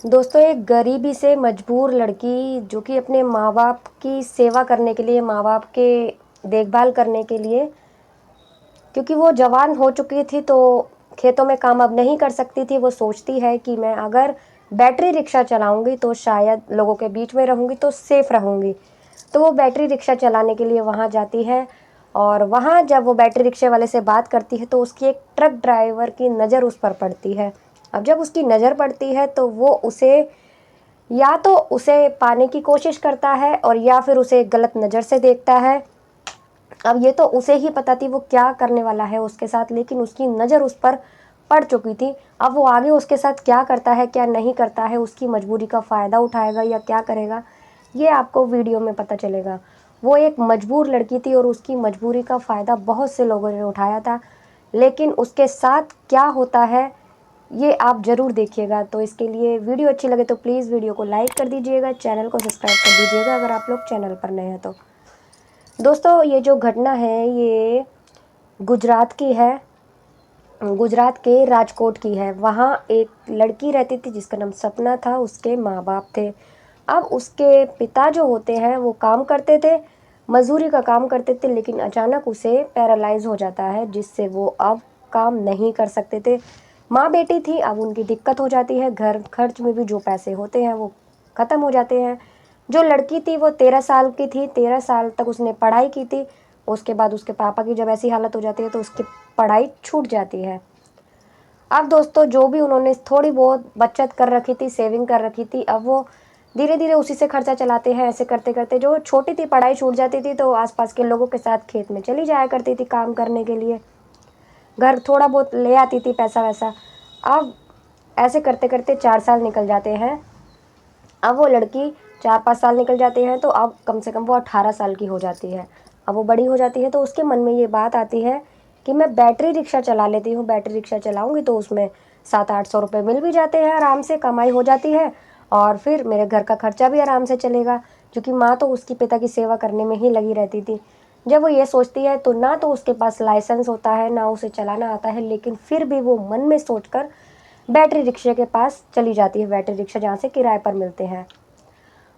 दोस्तों, एक गरीबी से मजबूर लड़की जो कि अपने माँ बाप की सेवा करने के लिए, माँ बाप के देखभाल करने के लिए, क्योंकि वो जवान हो चुकी थी तो खेतों में काम अब नहीं कर सकती थी। वो सोचती है कि मैं अगर बैटरी रिक्शा चलाऊंगी तो शायद लोगों के बीच में रहूंगी तो सेफ रहूंगी। तो वो बैटरी रिक्शा चलाने के लिए वहाँ जाती है और वहाँ जब वो बैटरी रिक्शे वाले से बात करती है तो उसकी एक ट्रक ड्राइवर की नज़र उस पर पड़ती है। अब जब उसकी नज़र पड़ती है तो वो उसे पाने की कोशिश करता है और या फिर उसे गलत नज़र से देखता है। अब ये तो उसे ही पता थी वो क्या करने वाला है उसके साथ, लेकिन उसकी नज़र उस पर पड़ चुकी थी। अब वो आगे उसके साथ क्या करता है क्या नहीं करता है, उसकी मजबूरी का फ़ायदा उठाएगा या क्या करेगा, ये आपको वीडियो में पता चलेगा। वो एक मजबूर लड़की थी और उसकी मजबूरी का फ़ायदा बहुत से लोगों ने उठाया था, लेकिन उसके साथ क्या होता है ये आप ज़रूर देखिएगा। तो इसके लिए वीडियो अच्छी लगे तो प्लीज़ वीडियो को लाइक कर दीजिएगा, चैनल को सब्सक्राइब कर दीजिएगा अगर आप लोग चैनल पर नए हैं तो। दोस्तों, ये जो घटना है ये गुजरात की है, गुजरात के राजकोट की है। वहाँ एक लड़की रहती थी जिसका नाम सपना था, उसके माँ बाप थे। अब उसके पिता जो होते हैं वो काम करते थे, मजदूरी का काम करते थे, लेकिन अचानक उसे पैरालाइज हो जाता है जिससे वो अब काम नहीं कर सकते थे। माँ बेटी थी, अब उनकी दिक्कत हो जाती है, घर खर्च में भी जो पैसे होते हैं वो ख़त्म हो जाते हैं। जो लड़की थी वो 13 साल की थी, 13 साल तक उसने पढ़ाई की थी। उसके बाद उसके पापा की जब ऐसी हालत हो जाती है तो उसकी पढ़ाई छूट जाती है। अब दोस्तों, जो भी उन्होंने थोड़ी बहुत बचत कर रखी थी, सेविंग कर रखी थी, अब वो धीरे धीरे उसी से खर्चा चलाते हैं। ऐसे करते करते जो छोटी थी पढ़ाई छूट जाती थी तो आसपास के लोगों के साथ खेत में चली जाया करती थी काम करने के लिए, घर थोड़ा बहुत ले आती थी पैसा वैसा। अब ऐसे करते करते 4 साल निकल जाते हैं। अब वो लड़की 4-5 साल निकल जाते हैं तो अब कम से कम वो 18 साल की हो जाती है। अब वो बड़ी हो जाती है तो उसके मन में ये बात आती है कि मैं बैटरी रिक्शा चला लेती हूँ, बैटरी रिक्शा चलाऊँगी तो उसमें 700-800 रुपये मिल भी जाते हैं, आराम से कमाई हो जाती है और फिर मेरे घर का खर्चा भी आराम से चलेगा, क्योंकि माँ तो उसकी पिता की सेवा करने में ही लगी रहती थी। जब वो ये सोचती है तो ना तो उसके पास लाइसेंस होता है, ना उसे चलाना आता है, लेकिन फिर भी वो मन में सोचकर बैटरी रिक्शे के पास चली जाती है, बैटरी रिक्शा जहाँ से किराए पर मिलते हैं।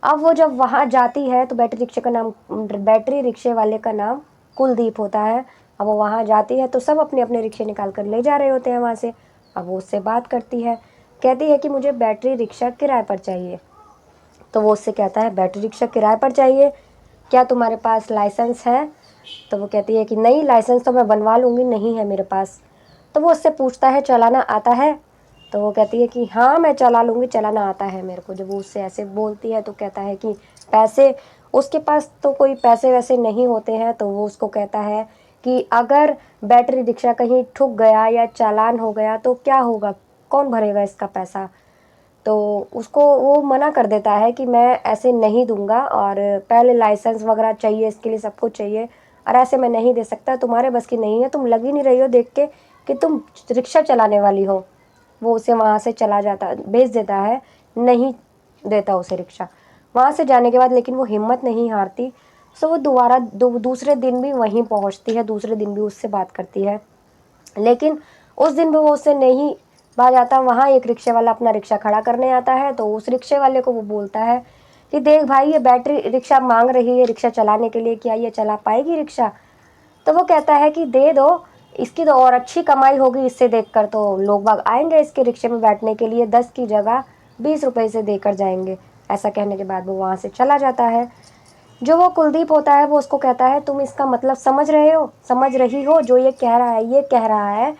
अब वो जब वहाँ जाती है तो बैटरी रिक्शे वाले का नाम कुलदीप होता है। अब वो वहाँ जाती है तो सब अपने अपने रिक्शे निकाल कर ले जा रहे होते हैं वहाँ से। अब वो उससे बात करती है, कहती है कि मुझे बैटरी रिक्शा किराए पर चाहिए। तो वो उससे कहता है बैटरी रिक्शा किराए पर चाहिए, क्या तुम्हारे पास लाइसेंस है? तो वो कहती है कि नहीं, लाइसेंस तो मैं बनवा लूँगी, नहीं है मेरे पास। तो वो उससे पूछता है चलाना आता है? तो वो कहती है कि हाँ मैं चला लूँगी, चलाना आता है मेरे को। जब वो उससे ऐसे बोलती है तो कहता है कि पैसे, उसके पास तो कोई पैसे वैसे नहीं होते हैं। तो वो उसको कहता है कि अगर बैटरी रिक्शा कहीं ठुक गया या चालान हो गया तो क्या होगा, कौन भरेगा इसका पैसा? तो उसको वो मना कर देता है कि मैं ऐसे नहीं दूंगा और पहले लाइसेंस वगैरह चाहिए, इसके लिए सब कुछ चाहिए और ऐसे मैं नहीं दे सकता, तुम्हारे बस की नहीं है, तुम लग ही नहीं रही हो देख के कि तुम रिक्शा चलाने वाली हो। वो उसे वहाँ से चला जाता, भेज देता है, नहीं देता उसे रिक्शा। वहाँ से जाने के बाद लेकिन वो हिम्मत नहीं हारती, सो वो दोबारा दूसरे दिन भी वहीं पहुँचती है, दूसरे दिन भी उससे बात करती है, लेकिन उस दिन भी वो उससे नहीं बाज आता। वहाँ एक रिक्शे वाला अपना रिक्शा खड़ा करने आता है तो उस रिक्शे वाले को वो बोलता है कि देख भाई, ये बैटरी रिक्शा मांग रही है रिक्शा चलाने के लिए, क्या ये चला पाएगी रिक्शा? तो वो कहता है कि दे दो, इसकी तो और अच्छी कमाई होगी, इससे देखकर तो लोग बाग आएंगे इसके रिक्शे में बैठने के लिए, 10 की जगह 20 रुपये से देकर जाएंगे। ऐसा कहने के बाद वो वहाँ से चला जाता है। जो वो कुलदीप होता है वो उसको कहता है तुम इसका मतलब समझ रही हो, जो ये कह रहा है, ये कह रहा है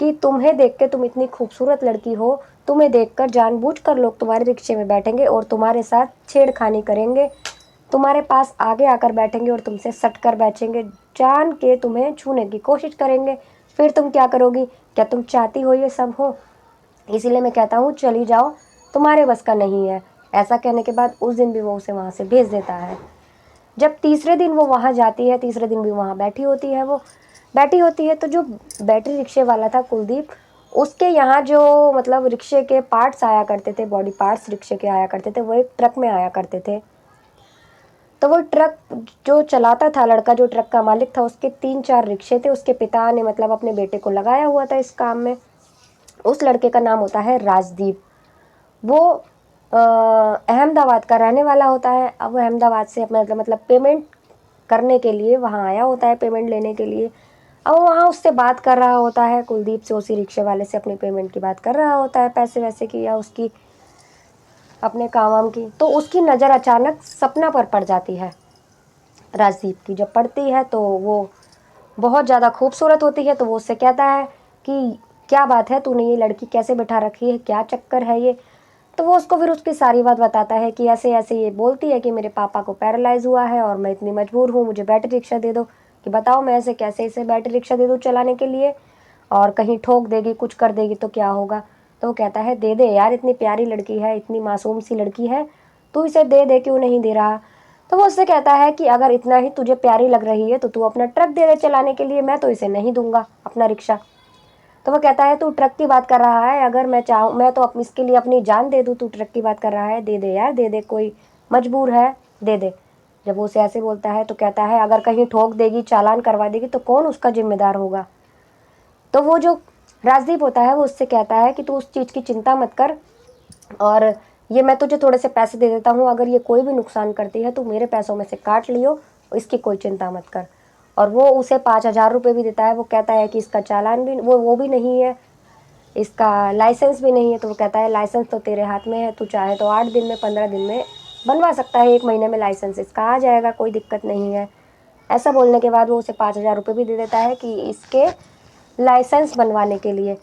कि तुम्हें देख के, तुम इतनी खूबसूरत लड़की हो, तुम्हें देखकर जानबूझकर लोग तुम्हारे रिक्शे में बैठेंगे और तुम्हारे साथ छेड़खानी करेंगे, तुम्हारे पास आगे आकर बैठेंगे और तुमसे सट कर बैठेंगे, जान के तुम्हें छूने की कोशिश करेंगे। फिर तुम क्या करोगी? क्या तुम चाहती हो ये सब हो? इसीलिए मैं कहता हूँ चली जाओ, तुम्हारे बस का नहीं है। ऐसा कहने के बाद उस दिन भी वो उसे वहाँ से भेज देता है। जब तीसरे दिन वो वहाँ जाती है, तीसरे दिन भी वहाँ बैठी होती है तो जो बैटरी रिक्शे वाला था कुलदीप, उसके यहाँ जो मतलब रिक्शे के पार्ट्स आया करते थे, बॉडी पार्ट्स रिक्शे के आया करते थे, वो एक ट्रक में आया करते थे। तो वो ट्रक जो चलाता था लड़का, जो ट्रक का मालिक था, उसके 3-4 रिक्शे थे, उसके पिता ने मतलब अपने बेटे को लगाया हुआ था इस काम में। उस लड़के का नाम होता है राजदीप। वो अहमदाबाद का रहने वाला होता है। अब वो अहमदाबाद से अपना मतलब पेमेंट करने के लिए वहाँ आया होता है, पेमेंट लेने के लिए। अब वो वहाँ उससे बात कर रहा होता है, कुलदीप से, उसी रिक्शे वाले से अपनी पेमेंट की बात कर रहा होता है, पैसे वैसे की या उसकी अपने काम वाम की। तो उसकी नज़र अचानक सपना पर पड़ जाती है राजदीप की। जब पड़ती है तो वो बहुत ज़्यादा खूबसूरत होती है। तो वो उससे कहता है कि क्या बात है, तूने ये लड़की कैसे बैठा रखी है, क्या चक्कर है ये। तो वो उसको फिर उसकी सारी बात बताता है कि ऐसे ऐसे ये बोलती है कि मेरे पापा को पैरालाइज हुआ है और मैं इतनी मजबूर हूँ, मुझे बैटरी रिक्शा दे दो। कि बताओ मैं ऐसे कैसे इसे बैटरी रिक्शा दे दूँ चलाने के लिए, और कहीं ठोक देगी, कुछ कर देगी तो क्या होगा। तो वो कहता है दे दे यार, इतनी प्यारी लड़की है, इतनी मासूम सी लड़की है, तू इसे दे दे, क्यों नहीं दे रहा। तो वो उससे कहता है कि अगर इतना ही तुझे प्यारी लग रही है तो तू अपना ट्रक दे दे चलाने के लिए, मैं तो इसे नहीं दूंगा अपना रिक्शा। तो वो कहता है तू ट्रक की बात कर रहा है, अगर मैं चाहूँ मैं तो इसके लिए अपनी जान दे दूँ, तू ट्रक की बात कर रहा है, दे दे यार दे दे, कोई मजबूर है, दे दे। जब वो उसे ऐसे बोलता है तो कहता है अगर कहीं ठोक देगी, चालान करवा देगी तो कौन उसका जिम्मेदार होगा। तो वो जो राजदीप होता है वो उससे कहता है कि तू उस चीज़ की चिंता मत कर, और ये मैं तुझे थोड़े से पैसे दे देता हूँ, अगर ये कोई भी नुकसान करती है तो मेरे पैसों में से काट लियो, इसकी कोई चिंता मत कर। और वो उसे 5,000 रुपये भी देता है। वो कहता है कि इसका चालान भी वो भी नहीं है, इसका लाइसेंस भी नहीं है। तो वो कहता है लाइसेंस तो तेरे हाथ में है, तू चाहे तो 8 दिन में, 15 दिन में बनवा सकता है, 1 महीने में लाइसेंस इसका आ जाएगा, कोई दिक्कत नहीं है। ऐसा बोलने के बाद वो उसे 5,000 रुपये भी दे देता है कि इसके लाइसेंस बनवाने के लिए।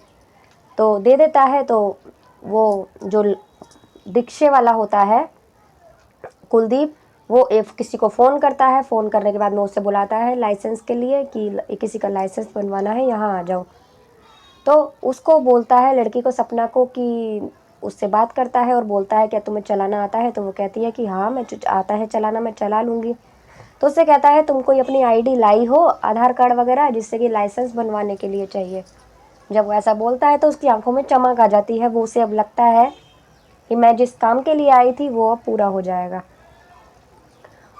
तो दे देता है। तो वो जो रिक्शे वाला होता है कुलदीप, वो किसी को फ़ोन करता है। फ़ोन करने के बाद में उससे बुलाता है लाइसेंस के लिए कि किसी का लाइसेंस बनवाना है, यहाँ आ जाओ। तो उसको बोलता है, लड़की को, सपना को, कि उससे बात करता है और बोलता है क्या तुम्हें चलाना आता है। तो वो कहती है कि हाँ मैं आता है चलाना, मैं चला लूँगी। तो उससे कहता है तुम कोई अपनी आईडी लाई हो, आधार कार्ड वगैरह, जिससे कि लाइसेंस बनवाने के लिए चाहिए। जब वो ऐसा बोलता है तो उसकी आंखों में चमक आ जाती है। वो उसे अब लगता है कि मैं जिस काम के लिए आई थी वो अब पूरा हो जाएगा।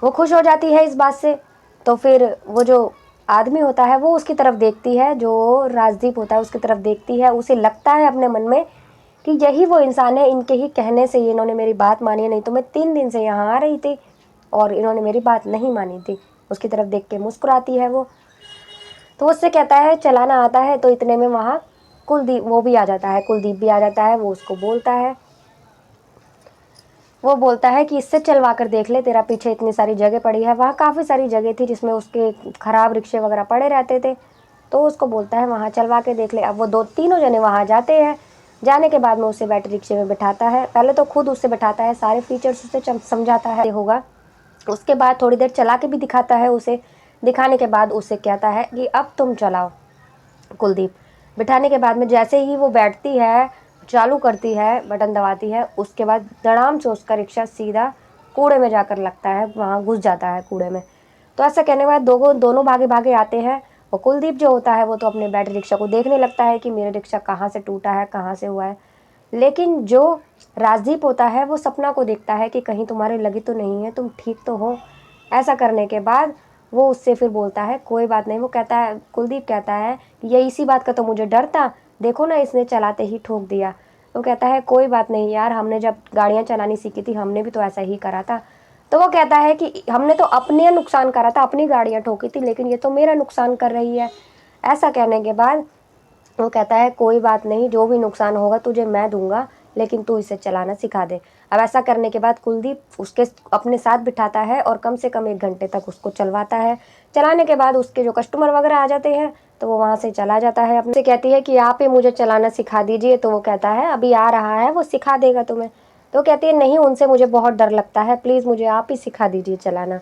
वो खुश हो जाती है इस बात से। तो फिर वो जो आदमी होता है वो उसकी तरफ देखती है, जो राजदीप होता है उसकी तरफ देखती है। उसे लगता है अपने मन में कि यही वो इंसान है, इनके ही कहने से इन्होंने मेरी बात मानी है, नहीं तो मैं 3 दिन से यहाँ आ रही थी और इन्होंने मेरी बात नहीं मानी थी। उसकी तरफ देख के मुस्कुराती है वो। तो उससे कहता है चलाना आता है। तो इतने में वहाँ कुलदीप वो भी आ जाता है, कुलदीप भी आ जाता है। वो उसको बोलता है, वो बोलता है कि इससे चलवा कर देख ले, तेरा पीछे इतनी सारी जगह पड़ी है। वहाँ काफ़ी सारी जगह थी जिसमें उसके ख़राब रिक्शे वगैरह पड़े रहते थे। तो उसको बोलता है वहाँ चलवा के देख ले। अब वो तीनों जने वहाँ जाते हैं। जाने के बाद में उसे बैटरी रिक्शे में बिठाता है। पहले तो खुद उससे बिठाता है, सारे फीचर्स उसे समझाता है होगा। उसके बाद थोड़ी देर चला के भी दिखाता है उसे। दिखाने के बाद उससे कहता है कि अब तुम चलाओ। कुलदीप बिठाने के बाद में जैसे ही वो बैठती है, चालू करती है, बटन दबाती है, उसके बाद धड़ाम से उसका रिक्शा सीधा कूड़े में जाकर लगता है, वहाँ घुस जाता है कूड़े में। तो ऐसा कहने के बाद दोनों भागे भागे आते हैं। और कुलदीप जो होता है वो तो अपने बैटरी रिक्शा को देखने लगता है कि मेरा रिक्शा कहाँ से टूटा है, कहाँ से हुआ है। लेकिन जो राजदीप होता है वो सपना को देखता है कि कहीं तुम्हारे लगी तो नहीं है, तुम ठीक तो हो। ऐसा करने के बाद वो उससे फिर बोलता है कोई बात नहीं। वो कहता है, कुलदीप कहता है ये इसी बात का तो मुझे डर था, देखो ना इसने चलाते ही ठोक दिया। वो कहता है कोई बात नहीं यार, हमने जब गाड़ियाँ चलानी सीखी थी हमने भी तो ऐसा ही करा था। तो वो कहता है कि हमने तो अपने नुकसान करा था, अपनी गाड़ियाँ ठोकी थी, लेकिन ये तो मेरा नुकसान कर रही है। ऐसा कहने के बाद वो कहता है कोई बात नहीं, जो भी नुकसान होगा तुझे मैं दूंगा, लेकिन तू इसे चलाना सिखा दे। अब ऐसा करने के बाद कुलदीप उसके अपने साथ बिठाता है और कम से कम 1 घंटे तक उसको चलवाता है। चलाने के बाद उसके जो कस्टमर वगैरह आ जाते हैं तो वो वहाँ से चला जाता है। अपने से कहती है कि आप ही मुझे चलाना सिखा दीजिए। तो वो कहता है अभी आ रहा है, वो सिखा देगा तुम्हें। तो कहती है नहीं, उनसे मुझे बहुत डर लगता है, प्लीज़ मुझे आप ही सिखा दीजिए चलाना।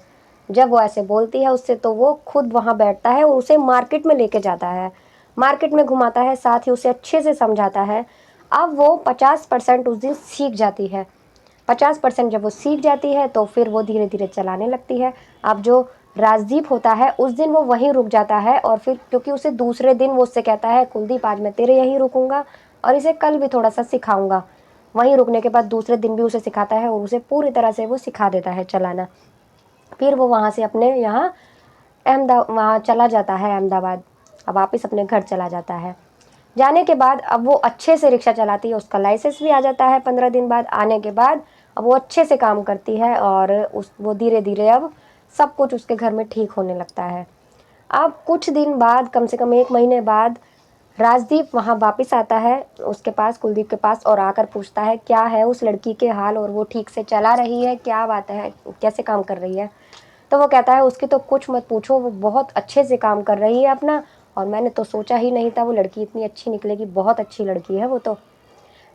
जब वो ऐसे बोलती है उससे तो वो खुद वहाँ बैठता है और उसे मार्केट में लेके जाता है, मार्केट में घुमाता है, साथ ही उसे अच्छे से समझाता है। अब वो 50% उस दिन सीख जाती है। 50% जब वो सीख जाती है तो फिर वो धीरे धीरे चलाने लगती है। अब जो राजदीप होता है उस दिन वो वहीं रुक जाता है, और फिर क्योंकि उसे दूसरे दिन वो उससे कहता है कुलदीप आज मैं तेरे यहीं रुकूंगा और इसे कल भी थोड़ा सा सिखाऊंगा। वहीं रुकने के बाद दूसरे दिन भी उसे सिखाता है और उसे पूरी तरह से वो सिखा देता है चलाना। फिर वो वहाँ से अपने वहाँ चला जाता है अहमदाबाद। अब वापस अपने घर चला जाता है। जाने के बाद अब वो अच्छे से रिक्शा चलाती है, उसका लाइसेंस भी आ जाता है 15 दिन बाद। आने के बाद अब वो अच्छे से काम करती है और वो धीरे धीरे अब सब कुछ उसके घर में ठीक होने लगता है। अब कुछ दिन बाद, कम से कम 1 महीने बाद, राजदीप वहाँ वापस आता है उसके पास, कुलदीप के पास, और आकर पूछता है क्या है उस लड़की के हाल, और वो ठीक से चला रही है, क्या बात है, कैसे काम कर रही है। तो वो कहता है उसकी तो कुछ मत पूछो, वो बहुत अच्छे से काम कर रही है अपना, और मैंने तो सोचा ही नहीं था वो लड़की इतनी अच्छी निकलेगी, बहुत अच्छी लड़की है वो तो।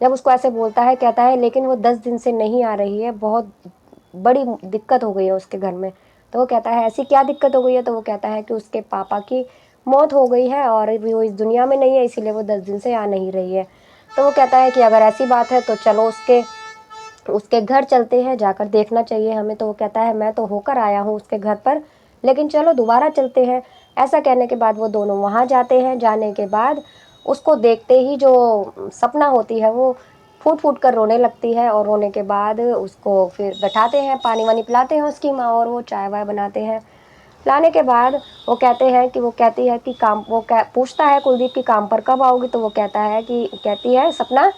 जब उसको ऐसे बोलता है, कहता है लेकिन वो 10 दिन से नहीं आ रही है, बहुत बड़ी दिक्कत हो गई है उसके घर में। तो वो कहता है ऐसी क्या दिक्कत हो गई है। तो वो कहता है कि उसके पापा की मौत हो गई है और वो इस दुनिया में नहीं है, इसीलिए वो 10 दिन से आ नहीं रही है। तो वो कहता है कि अगर ऐसी बात है तो चलो उसके उसके घर चलते हैं, जाकर देखना चाहिए हमें। तो वो कहता है मैं तो होकर आया हूँ उसके घर पर, लेकिन चलो दोबारा चलते हैं। ऐसा कहने के बाद वो दोनों वहाँ जाते हैं। जाने के बाद उसको देखते ही जो सपना होती है वो फूट फूट कर रोने लगती है, और रोने के बाद उसको फिर बैठाते हैं, पानी वानी पिलाते हैं उसकी माँ, और वो चाय वाय बनाते हैं। लाने के बाद वो कहते हैं कि वो कहती है कि काम, वो पूछता है कुलदीप की काम पर कब आओगी। तो वो कहता है कि, कहती है सपना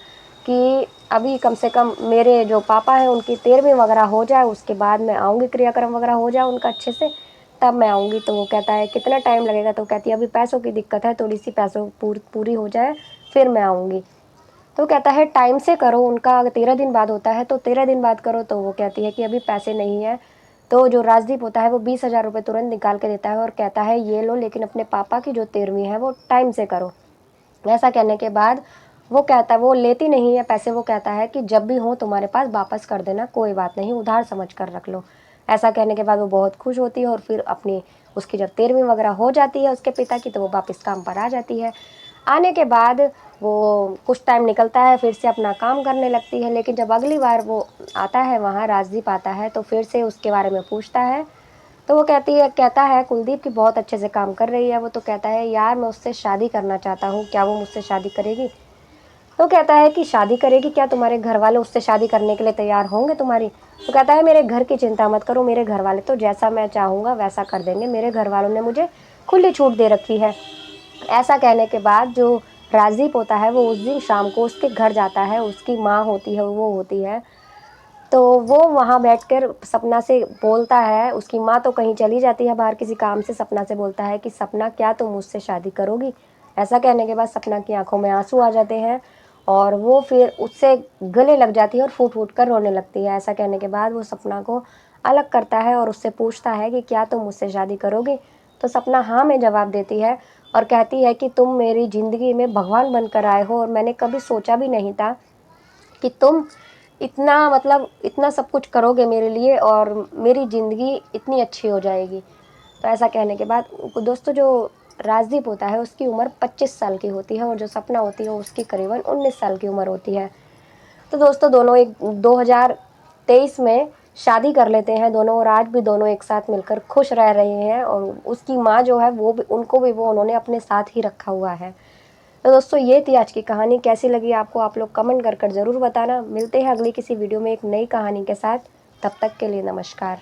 कि अभी कम से कम मेरे जो पापा हैं उनकी 13वीं वगैरह हो जाए, उसके बाद मैं आऊँगी, क्रियाक्रम वगैरह हो जाए उनका अच्छे से, तब मैं आऊँगी। तो वो कहता है कितना टाइम लगेगा। तो कहती है अभी पैसों की दिक्कत है, थोड़ी सी पैसों पूरी हो जाए फिर मैं आऊँगी। तो कहता है टाइम से करो, उनका 13 दिन बाद होता है तो 13 दिन बाद करो। तो वो कहती है कि अभी पैसे नहीं है। तो जो राजदीप होता है वो 20,000 रुपये तुरंत निकाल के देता है और कहता है ये लो, लेकिन अपने पापा की जो 13वीं है वो टाइम से करो। ऐसा कहने के बाद वो कहता है, वो लेती नहीं है पैसे, वो कहता है कि जब भी हो तुम्हारे पास वापस कर देना, कोई बात नहीं, उधार समझ कर रख लो। ऐसा कहने के बाद वो बहुत खुश होती है और फिर अपनी, उसकी जब 13वीं वगैरह हो जाती है उसके पिता की, तो वो वापस काम पर आ जाती है। आने के बाद वो कुछ टाइम निकलता है, फिर से अपना काम करने लगती है। लेकिन जब अगली बार वो आता है वहाँ, राजदीप आता है, तो फिर से उसके बारे में पूछता है। तो वो कहता है कुलदीप की बहुत अच्छे से काम कर रही है वो। तो कहता है यार मैं उससे शादी करना चाहता हूँ, क्या वो मुझसे शादी करेगी। तो कहता है कि शादी करेगी क्या, तुम्हारे घर वाले उससे शादी करने के लिए तैयार होंगे तुम्हारी। तो कहता है मेरे घर की चिंता मत करो, मेरे घर वाले तो जैसा मैं चाहूँगा वैसा कर देंगे, मेरे घर वालों ने मुझे खुली छूट दे रखी है। ऐसा कहने के बाद जो राजदीप होता है वो उस दिन शाम को उसके घर जाता है, उसकी माँ होती है वो होती है। तो वो वहाँ बैठकर सपना से बोलता है, उसकी माँ तो कहीं चली जाती है बाहर किसी काम से, सपना से बोलता है कि सपना क्या तुम मुझसे शादी करोगी। ऐसा कहने के बाद सपना की आंखों में आंसू आ जाते हैं और वो फिर उससे गले लग जाती है और फूट फूट कर रोने लगती है। ऐसा कहने के बाद वो सपना को अलग करता है और उससे पूछता है कि क्या तुम मुझसे शादी करोगी। तो सपना हाँ में जवाब देती है और कहती है कि तुम मेरी ज़िंदगी में भगवान बनकर आए हो, और मैंने कभी सोचा भी नहीं था कि तुम इतना, मतलब इतना सब कुछ करोगे मेरे लिए और मेरी ज़िंदगी इतनी अच्छी हो जाएगी। तो ऐसा कहने के बाद दोस्तों, जो राजदीप होता है उसकी उम्र 25 साल की होती है और जो सपना होती है उसकी करीबन 19 साल की उम्र होती है। तो दोस्तों दोनों एक 2023 में शादी कर लेते हैं दोनों, और आज भी दोनों एक साथ मिलकर खुश रह रहे हैं, और उसकी माँ जो है वो भी, उनको भी वो उन्होंने अपने साथ ही रखा हुआ है। तो दोस्तों ये थी आज की कहानी, कैसी लगी आपको आप लोग कमेंट कर ज़रूर बताना। मिलते हैं अगली किसी वीडियो में एक नई कहानी के साथ, तब तक के लिए नमस्कार।